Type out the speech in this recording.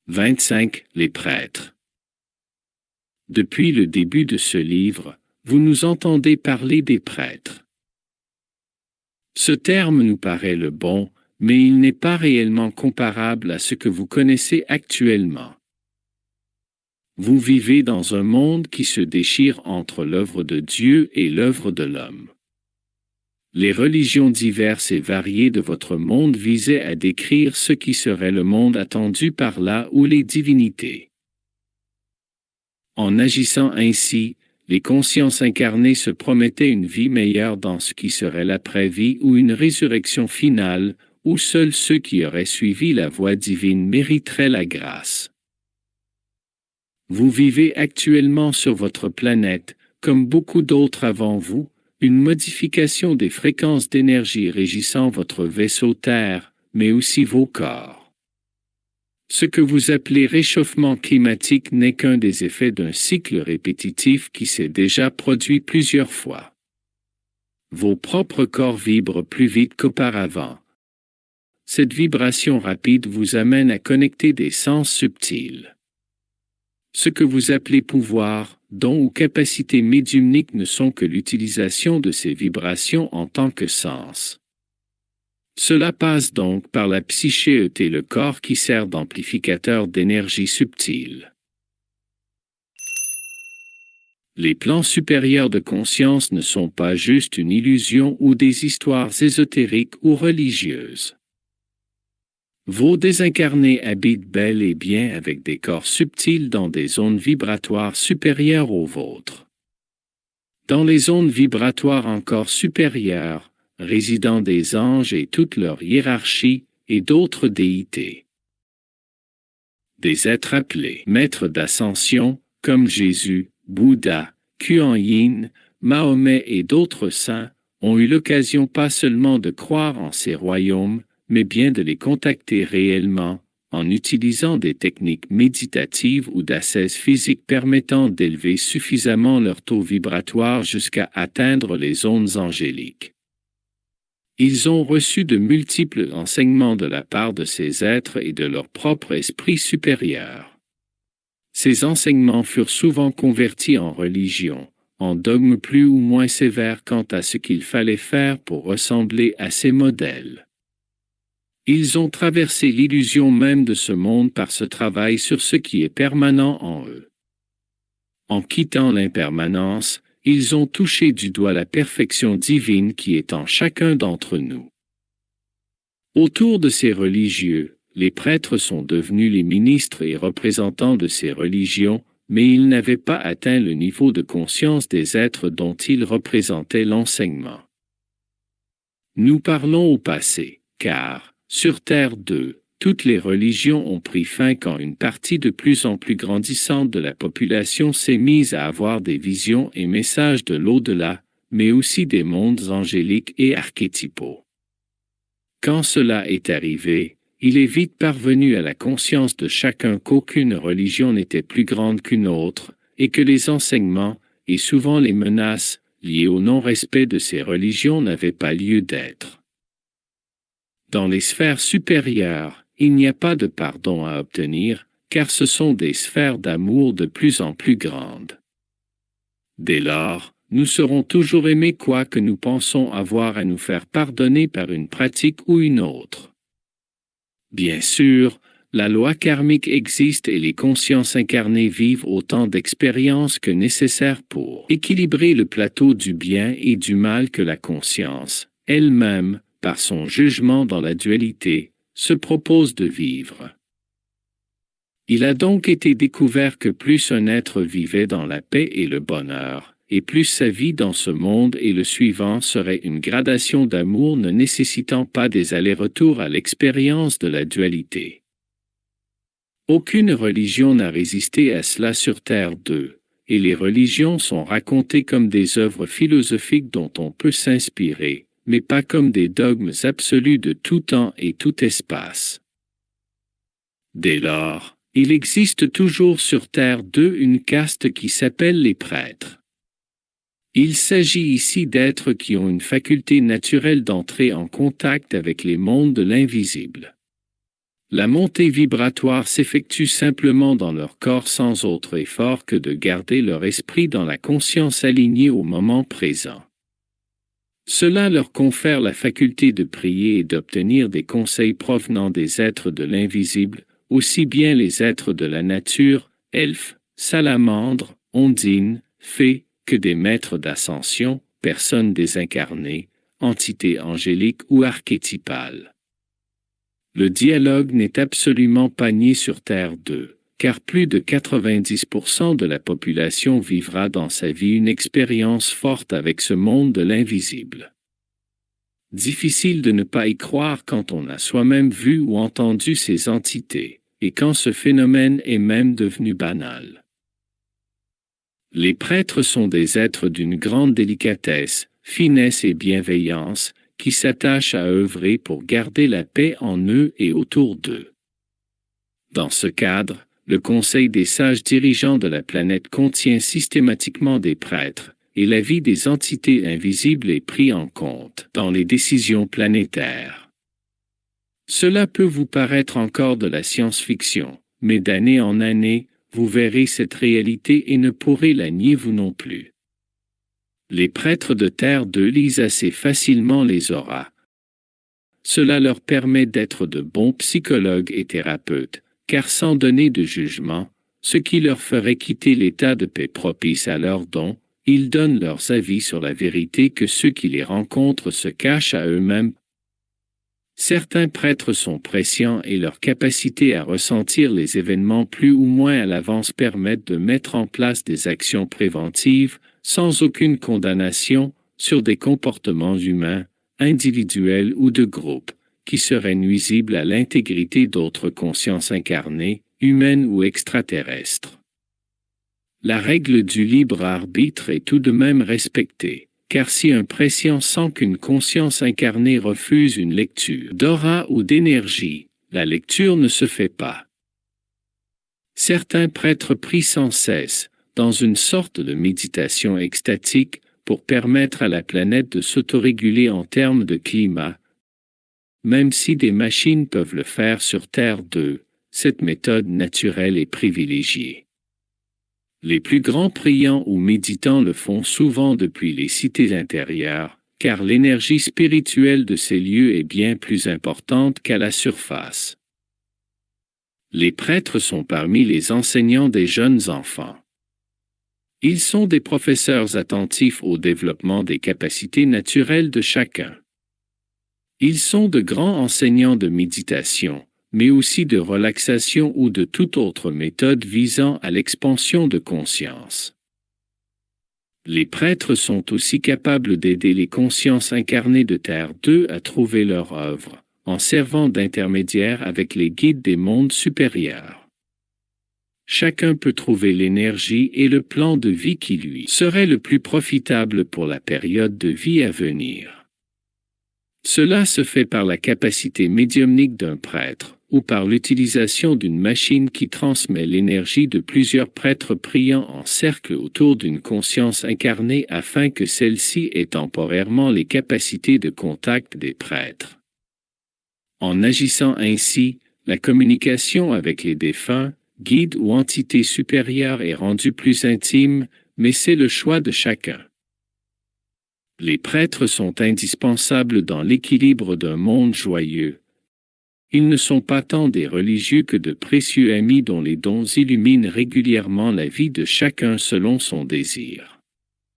25. Les prêtres. Depuis le début de ce livre, vous nous entendez parler des prêtres. Ce terme nous paraît le bon, mais il n'est pas réellement comparable à ce que vous connaissez actuellement. Vous vivez dans un monde qui se déchire entre l'œuvre de Dieu et l'œuvre de l'homme. Les religions diverses et variées de votre monde visaient à décrire ce qui serait le monde attendu par là ou les divinités. En agissant ainsi, les consciences incarnées se promettaient une vie meilleure dans ce qui serait l'après-vie ou une résurrection finale, où seuls ceux qui auraient suivi la voie divine mériteraient la grâce. Vous vivez actuellement sur votre planète, comme beaucoup d'autres avant vous, une modification des fréquences d'énergie régissant votre vaisseau Terre, mais aussi vos corps. Ce que vous appelez réchauffement climatique n'est qu'un des effets d'un cycle répétitif qui s'est déjà produit plusieurs fois. Vos propres corps vibrent plus vite qu'auparavant. Cette vibration rapide vous amène à connecter des sens subtils. Ce que vous appelez pouvoir, don ou capacité médiumnique ne sont que l'utilisation de ces vibrations en tant que sens. Cela passe donc par la psyché et le corps qui sert d'amplificateur d'énergie subtile. Les plans supérieurs de conscience ne sont pas juste une illusion ou des histoires ésotériques ou religieuses. Vos désincarnés habitent bel et bien avec des corps subtils dans des zones vibratoires supérieures aux vôtres. Dans les zones vibratoires encore supérieures, résident des anges et toute leur hiérarchie et d'autres déités. Des êtres appelés maîtres d'ascension, comme Jésus, Bouddha, Kuan Yin, Mahomet et d'autres saints, ont eu l'occasion pas seulement de croire en ces royaumes, mais bien de les contacter réellement, en utilisant des techniques méditatives ou d'ascèse physique permettant d'élever suffisamment leur taux vibratoire jusqu'à atteindre les zones angéliques. Ils ont reçu de multiples enseignements de la part de ces êtres et de leur propre esprit supérieur. Ces enseignements furent souvent convertis en religion, en dogmes plus ou moins sévères quant à ce qu'il fallait faire pour ressembler à ces modèles. Ils ont traversé l'illusion même de ce monde par ce travail sur ce qui est permanent en eux. En quittant l'impermanence, ils ont touché du doigt la perfection divine qui est en chacun d'entre nous. Autour de ces religieux, les prêtres sont devenus les ministres et représentants de ces religions, mais ils n'avaient pas atteint le niveau de conscience des êtres dont ils représentaient l'enseignement. Nous parlons au passé, car, sur Terre 2, toutes les religions ont pris fin quand une partie de plus en plus grandissante de la population s'est mise à avoir des visions et messages de l'au-delà, mais aussi des mondes angéliques et archétypaux. Quand cela est arrivé, il est vite parvenu à la conscience de chacun qu'aucune religion n'était plus grande qu'une autre, et que les enseignements, et souvent les menaces, liées au non-respect de ces religions n'avaient pas lieu d'être. Dans les sphères supérieures, il n'y a pas de pardon à obtenir, car ce sont des sphères d'amour de plus en plus grandes. Dès lors, nous serons toujours aimés quoi que nous pensons avoir à nous faire pardonner par une pratique ou une autre. Bien sûr, la loi karmique existe et les consciences incarnées vivent autant d'expériences que nécessaire pour équilibrer le plateau du bien et du mal que la conscience, elle-même, par son jugement dans la dualité, se propose de vivre. Il a donc été découvert que plus un être vivait dans la paix et le bonheur, et plus sa vie dans ce monde et le suivant serait une gradation d'amour ne nécessitant pas des allers-retours à l'expérience de la dualité. Aucune religion n'a résisté à cela sur Terre 2, et les religions sont racontées comme des œuvres philosophiques dont on peut s'inspirer, mais pas comme des dogmes absolus de tout temps et tout espace. Dès lors, il existe toujours sur Terre 2 une caste qui s'appelle les prêtres. Il s'agit ici d'êtres qui ont une faculté naturelle d'entrer en contact avec les mondes de l'invisible. La montée vibratoire s'effectue simplement dans leur corps sans autre effort que de garder leur esprit dans la conscience alignée au moment présent. Cela leur confère la faculté de prier et d'obtenir des conseils provenant des êtres de l'invisible, aussi bien les êtres de la nature, elfes, salamandres, ondines, fées, que des maîtres d'ascension, personnes désincarnées, entités angéliques ou archétypales. Le dialogue n'est absolument pas nié sur Terre 2, car plus de 90% de la population vivra dans sa vie une expérience forte avec ce monde de l'invisible. Difficile de ne pas y croire quand on a soi-même vu ou entendu ces entités, et quand ce phénomène est même devenu banal. Les prêtres sont des êtres d'une grande délicatesse, finesse et bienveillance, qui s'attachent à œuvrer pour garder la paix en eux et autour d'eux. Dans ce cadre, le Conseil des sages dirigeants de la planète contient systématiquement des prêtres, et l'avis des entités invisibles est pris en compte dans les décisions planétaires. Cela peut vous paraître encore de la science-fiction, mais d'année en année, vous verrez cette réalité et ne pourrez la nier vous non plus. Les prêtres de Terre 2 lisent assez facilement les auras. Cela leur permet d'être de bons psychologues et thérapeutes, car sans donner de jugement, ce qui leur ferait quitter l'état de paix propice à leurs dons, ils donnent leurs avis sur la vérité que ceux qui les rencontrent se cachent à eux-mêmes. Certains prêtres sont prescients et leur capacité à ressentir les événements plus ou moins à l'avance permettent de mettre en place des actions préventives, sans aucune condamnation, sur des comportements humains, individuels ou de groupe, qui seraient nuisibles à l'intégrité d'autres consciences incarnées, humaines ou extraterrestres. La règle du libre arbitre est tout de même respectée, car si un prescient sent qu'une conscience incarnée refuse une lecture d'aura ou d'énergie, la lecture ne se fait pas. Certains prêtres prient sans cesse, dans une sorte de méditation extatique, pour permettre à la planète de s'autoréguler en termes de climat. Même si des machines peuvent le faire sur Terre 2, cette méthode naturelle est privilégiée. Les plus grands priants ou méditants le font souvent depuis les cités intérieures, car l'énergie spirituelle de ces lieux est bien plus importante qu'à la surface. Les prêtres sont parmi les enseignants des jeunes enfants. Ils sont des professeurs attentifs au développement des capacités naturelles de chacun. Ils sont de grands enseignants de méditation, mais aussi de relaxation ou de toute autre méthode visant à l'expansion de conscience. Les prêtres sont aussi capables d'aider les consciences incarnées de Terre 2 à trouver leur œuvre, en servant d'intermédiaire avec les guides des mondes supérieurs. Chacun peut trouver l'énergie et le plan de vie qui lui serait le plus profitable pour la période de vie à venir. Cela se fait par la capacité médiumnique d'un prêtre, ou par l'utilisation d'une machine qui transmet l'énergie de plusieurs prêtres priant en cercle autour d'une conscience incarnée afin que celle-ci ait temporairement les capacités de contact des prêtres. En agissant ainsi, la communication avec les défunts, guides ou entités supérieures est rendue plus intime, mais c'est le choix de chacun. Les prêtres sont indispensables dans l'équilibre d'un monde joyeux. Ils ne sont pas tant des religieux que de précieux amis dont les dons illuminent régulièrement la vie de chacun selon son désir.